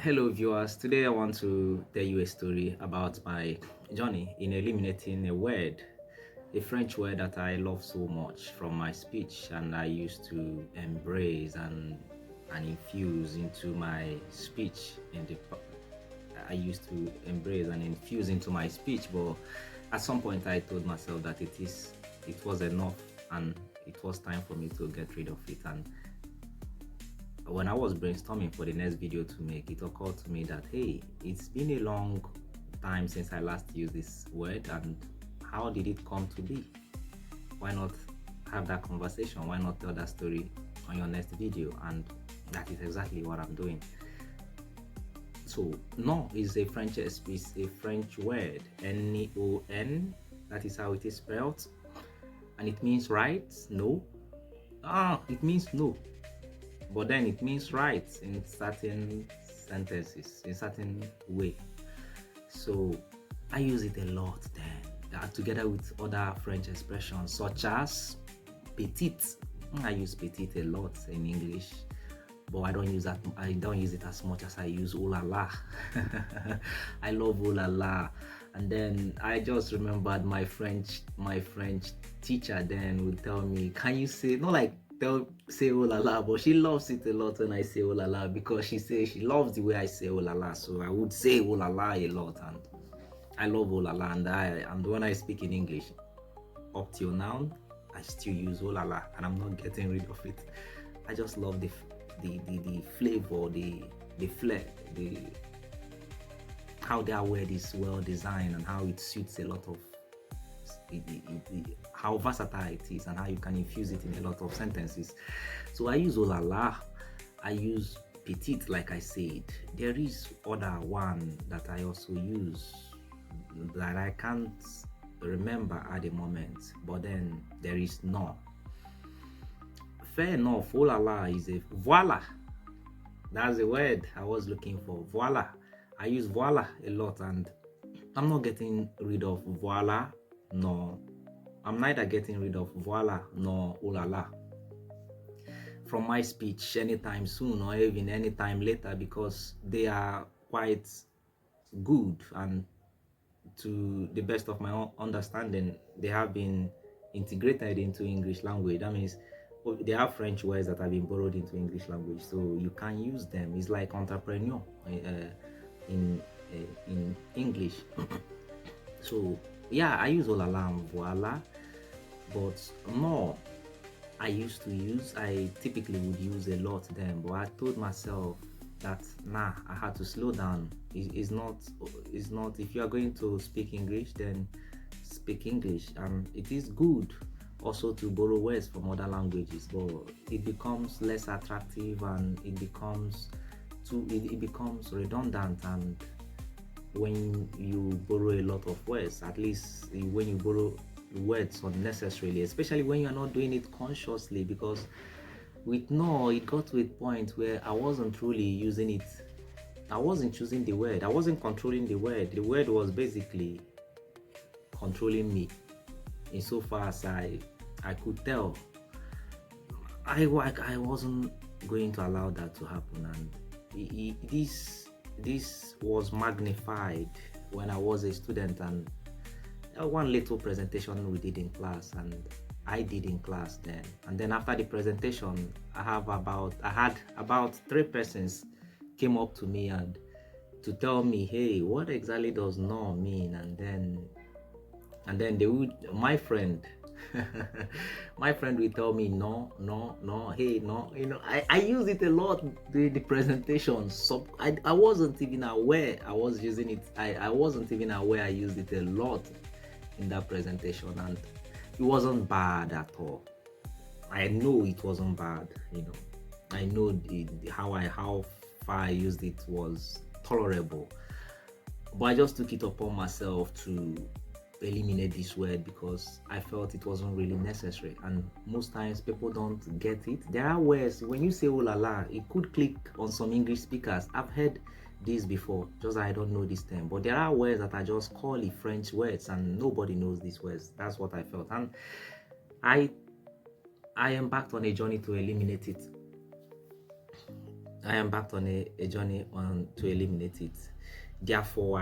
Hello, viewers. Today I want to tell you a story about my journey in eliminating a French word that I love so much from my speech, and I used to embrace and infuse into my speech. I used to embrace and infuse into my speech, but at some point I told myself that it was enough, and it was time for me to get rid of it. And when I was brainstorming for the next video to make, it occurred to me that hey, it's been a long time since I last used this word, and how did it come to be? Why not have that conversation? Why not tell that story on your next video? And that is exactly what I'm doing. So no is a French word, N-O-N. That is how it is spelled, and it means right. No, it means no, but then it means right in certain sentences, in certain way. So I use it a lot then, together with other French expressions such as petite. I use petite a lot in English, but I don't use that. I don't use it as much as I use oh la la. I love oh la la. And then I just remembered my French teacher then would tell me, can you say, not like say oh la la, but she loves it a lot when I say oh la la, because she says she loves the way I say oh la la. So I would say oh la la a lot, and I love oh la la. And when I speak in English up till now, I still use oh la la, and I'm not getting rid of it. I just love the flavor, the flair, the how their word is well designed, and how it suits a lot of how versatile it is, and how you can infuse it in a lot of sentences. So I use oh la la, I use petite, like I said. There is other one that I also use that I can't remember at the moment, but then there is no. Fair enough, oh la la is a voila. That's the word I was looking for. Voila. I use voila a lot, and I'm not getting rid of voila. No, I'm neither getting rid of voila nor oh la la from my speech anytime soon, or even anytime later, because they are quite good, and to the best of my understanding, they have been integrated into English language. That means they have French words that have been borrowed into English language, so you can use them. It's like entrepreneur in English. So yeah, I use oh la la and voila, but more I typically would use a lot then, but I told myself that nah, I had to slow down. It's not if you are going to speak English, then speak English. And it is good also to borrow words from other languages, but it becomes less attractive, and it becomes redundant. And when you borrow a lot of words, at least when you borrow words unnecessarily, especially when you're not doing it consciously, because with no, it got to a point where I wasn't truly using it. I wasn't choosing the word, I wasn't controlling the word was basically controlling me, insofar as I could tell. I wasn't going to allow that to happen, and this was magnified when I was a student. And one little presentation we did in class, and I did in class then, and then after the presentation, I had about 3 persons came up to me and to tell me, hey, what exactly does no mean? And then they would, my friend my friend will tell me no, hey, no, I use it a lot during the presentation. So I wasn't even aware I was using it. I wasn't even aware I used it a lot in that presentation, and it wasn't bad at all. I know it wasn't bad, I know how far I used it was tolerable, but I just took it upon myself to eliminate this word because I felt it wasn't really necessary. And most times people don't get it. There are words, when you say oh la la, it could click on some English speakers. I've heard this before, just I don't know this term, but there are words that are just call it French words and nobody knows these words. That's what I felt, and I embarked on a journey to eliminate it. I embarked on a journey on to eliminate it. Therefore,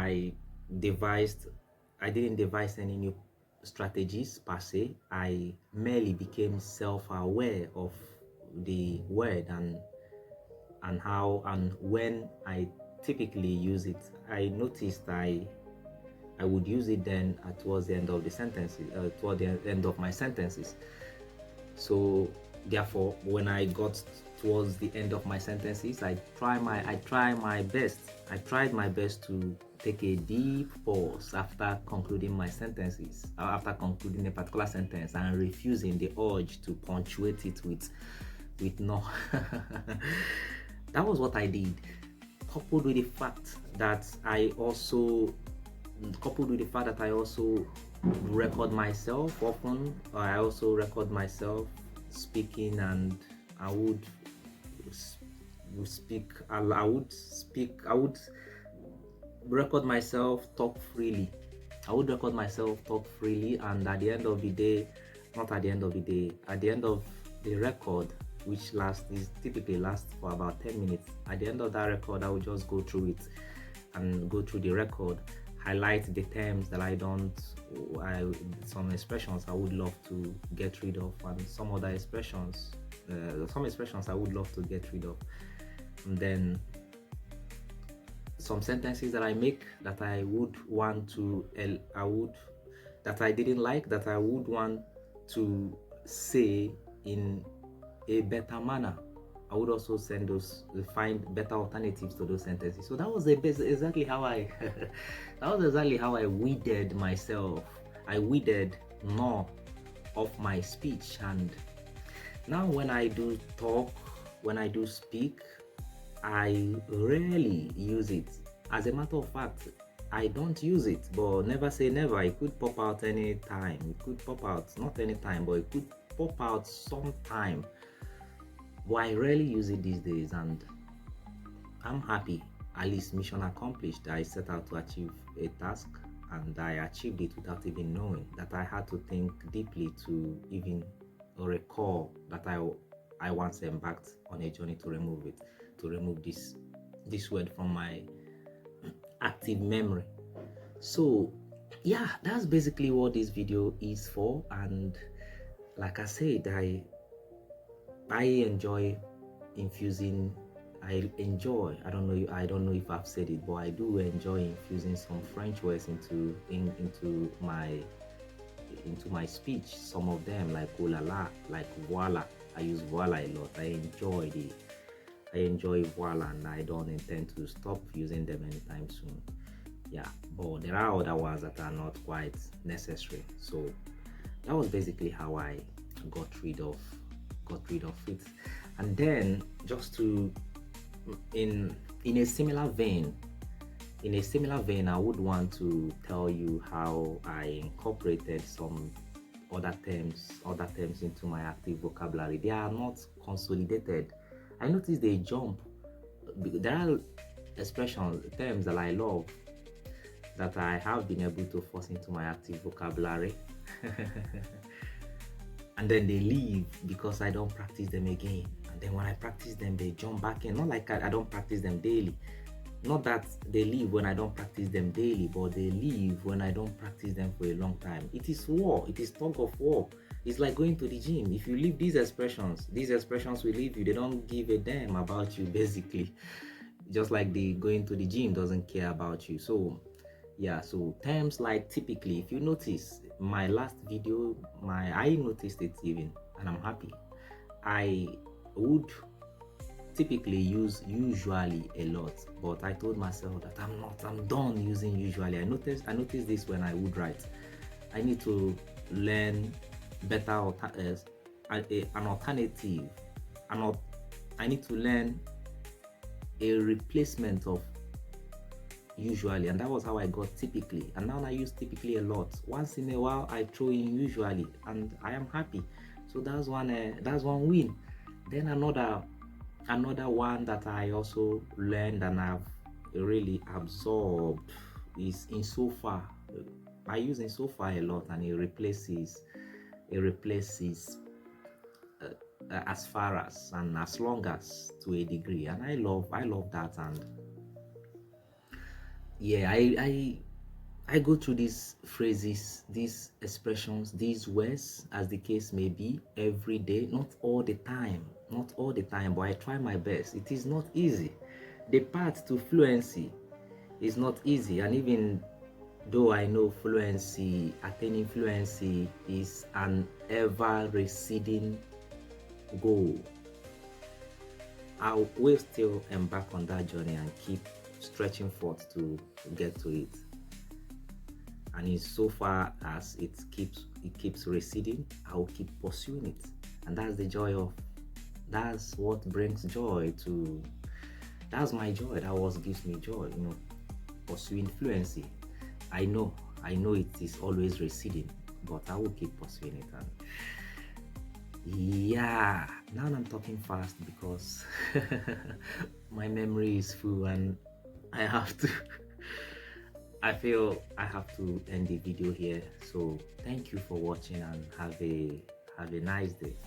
devised I didn't devise any new strategies per se. I merely became self-aware of the word and how and when I typically use it. I noticed I would use it then towards the end of the sentences, toward the end of my sentences. So therefore, when I got towards the end of my sentences, I tried my best to take a deep pause after concluding my sentences, after concluding a particular sentence, and refusing the urge to punctuate it with no. That was what I did, coupled with the fact that I also record myself often. I also record myself speaking, and I would speak. I would record myself talk freely. I would record myself talk freely, and at the end of the day, not at the end of the day, at the end of the record, which typically lasts for about 10 minutes. At the end of that record, I would just go through it and go through the record, highlight the terms that some expressions I would love to get rid of, and some expressions I would love to get rid of, and then some sentences that I make that I would want to that I didn't like, that I would want to say in a better manner. I would also find better alternatives to those sentences. So that was exactly how I that was exactly how I weeded myself. I weeded more of my speech, and now when I do talk, when I do speak, I rarely use it. As a matter of fact, I don't use it, but never say never. It could pop out any time. It could pop out, not any time, but it could pop out sometime. But I rarely use it these days, and I'm happy. At least mission accomplished. I set out to achieve a task, and I achieved it without even knowing that I had to think deeply to even recall that I once embarked on a journey to remove this word from my active memory. So yeah, that's basically what this video is for. And like I said, I enjoy infusing. I don't know if I've said it, but I do enjoy infusing some French words into my speech. Some of them, like oh la la, like voila. I use voila a lot. I enjoy voila, and I don't intend to stop using them anytime soon. Yeah, but there are other ones that are not quite necessary. So that was basically how I got rid of it. And then, just to in a similar vein, I would want to tell you how I incorporated some other terms into my active vocabulary. They are not consolidated. I noticed they jump. There are terms that I love, that I have been able to force into my active vocabulary. And then they leave because I don't practice them again. And then when I practice them, they jump back in. Not like I don't practice them daily. Not that they leave when I don't practice them daily, but they leave when I don't practice them for a long time. It is war. It is tug of war. It's like going to the gym. If you leave these expressions will leave you. They don't give a damn about you, basically. Just like the going to the gym doesn't care about you. So yeah, so terms like typically, if you notice my last video, I noticed it even, and I'm happy. I would typically use usually a lot, but I told myself that I'm done using usually. I noticed this when I would write. I need to learn better an alternative. I need to learn a replacement of usually, and that was how I got typically. And now I use typically a lot. Once in a while I throw in usually, and I am happy. So that's one win. Then another one that I also learned and I've really absorbed is in so far. I use in so far a lot, and it replaces as far as and as long as to a degree, and I love that. And yeah, I go through these phrases, these expressions, these words, as the case may be, every day. Not all the time, not all the time, but I try my best. It is not easy. The path to fluency is not easy, and even though I know fluency, attaining fluency is an ever receding goal, I will still embark on that journey and keep stretching forth to get to it. And in so far as it keeps receding, I will keep pursuing it. And that's the joy of that's what brings joy to that's my joy. That what gives me joy, pursuing fluency. I know, I know it is always receding, but I will keep pursuing it. And yeah, now I'm talking fast because my memory is full and I have to I feel I have to end the video here. So thank you for watching and have a nice day.